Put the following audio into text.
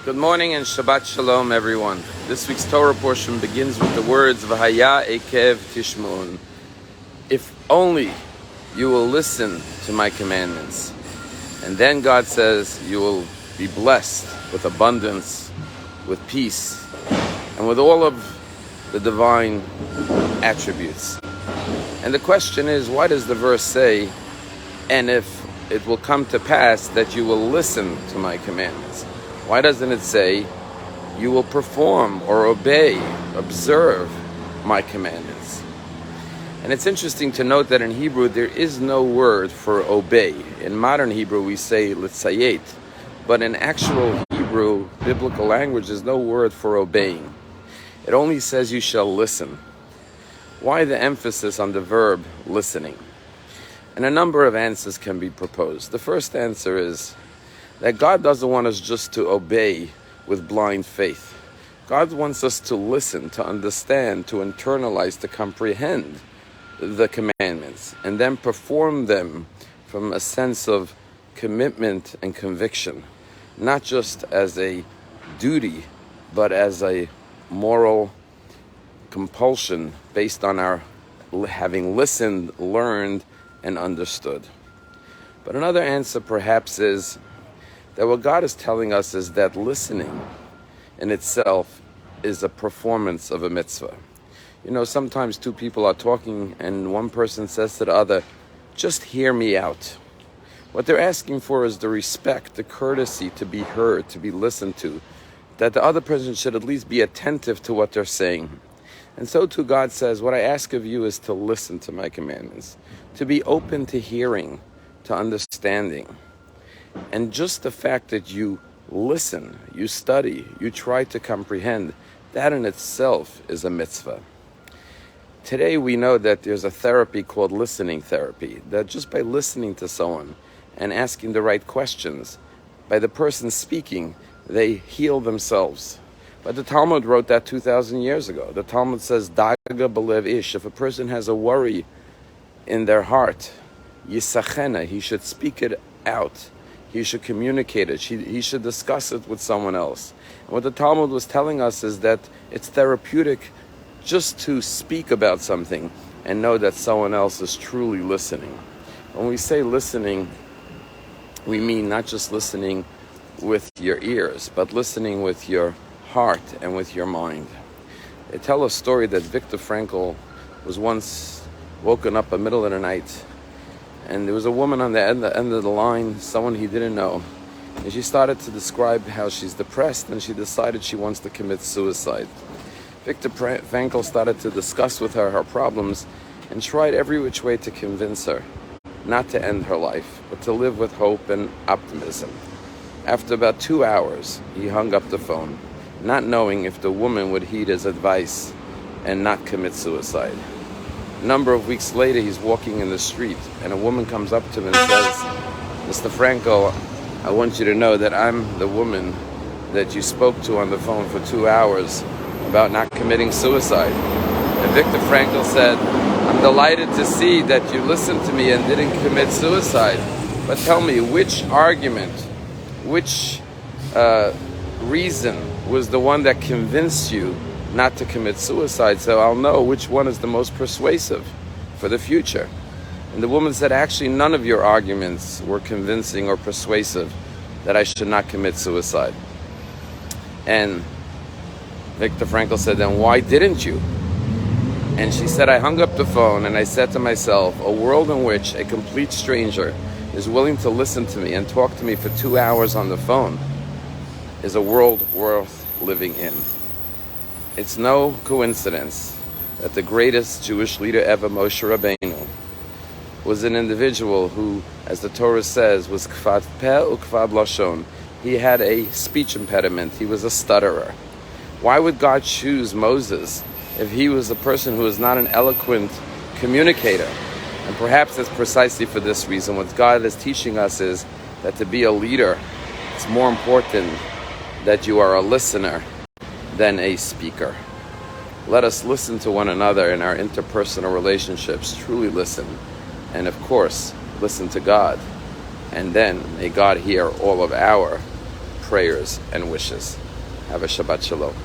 Good morning and Shabbat Shalom, everyone. This week's Torah portion begins with the words V'haya ekev tishmon. If only you will listen to my commandments. And then God says you will be blessed with abundance, with peace, and with all of the divine attributes. And the question is, why does the verse say, and if it will come to pass that you will listen to my commandments? Why doesn't it say, you will perform or obey, observe my commandments? And it's interesting to note that in Hebrew there is no word for obey. In modern Hebrew we say litzayet, but in actual Hebrew, biblical language, there's no word for obeying. It only says you shall listen. Why the emphasis on the verb listening? And a number of answers can be proposed. The first answer is that God doesn't want us just to obey with blind faith. God wants us to listen, to understand, to internalize, to comprehend the commandments, and then perform them from a sense of commitment and conviction, not just as a duty, but as a moral compulsion based on our having listened, learned, and understood. But another answer perhaps is that what God is telling us is that listening in itself is a performance of a mitzvah. You know, sometimes two people are talking and one person says to the other, just hear me out. What they're asking for is the respect, the courtesy to be heard, to be listened to, that the other person should at least be attentive to what they're saying. And so too God says, what I ask of you is to listen to my commandments, to be open to hearing, to understanding. And just the fact that you listen, you study, you try to comprehend, that in itself is a mitzvah. Today we know that there's a therapy called listening therapy, that just by listening to someone and asking the right questions, by the person speaking, they heal themselves. But the Talmud wrote that 2,000 years ago. The Talmud says, Daga belev ish, if a person has a worry in their heart, yisachena, he should speak it out. He should communicate it. He should discuss it with someone else. And what the Talmud was telling us is that it's therapeutic just to speak about something and know that someone else is truly listening. When we say listening, we mean not just listening with your ears, but listening with your heart and with your mind. They tell a story that Viktor Frankl was once woken up in the middle of the night, and there was a woman on the end of the line, someone he didn't know, and she started to describe how she's depressed and she decided she wants to commit suicide. Viktor Frankl started to discuss with her her problems and tried every which way to convince her not to end her life, but to live with hope and optimism. After about 2 hours, he hung up the phone, not knowing if the woman would heed his advice and not commit suicide. A number of weeks later, he's walking in the street, and a woman comes up to him and says, Mr. Frankl, I want you to know that I'm the woman that you spoke to on the phone for 2 hours about not committing suicide. And Viktor Frankl said, I'm delighted to see that you listened to me and didn't commit suicide. But tell me, which argument, which reason was the one that convinced you not to commit suicide, so I'll know which one is the most persuasive for the future. And the woman said, actually, none of your arguments were convincing or persuasive that I should not commit suicide. And Viktor Frankl said, then why didn't you? And she said, I hung up the phone and I said to myself, a world in which a complete stranger is willing to listen to me and talk to me for 2 hours on the phone is a world worth living in. It's no coincidence that the greatest Jewish leader ever, Moshe Rabbeinu, was an individual who, as the Torah says, was kvad peh ukvad lashon. He had a speech impediment. He was a stutterer. Why would God choose Moses if he was a person who was not an eloquent communicator? And perhaps it's precisely for this reason. What God is teaching us is that to be a leader, it's more important that you are a listener than a speaker. Let us listen to one another in our interpersonal relationships, truly listen. And of course, listen to God. And then may God hear all of our prayers and wishes. Have a Shabbat Shalom.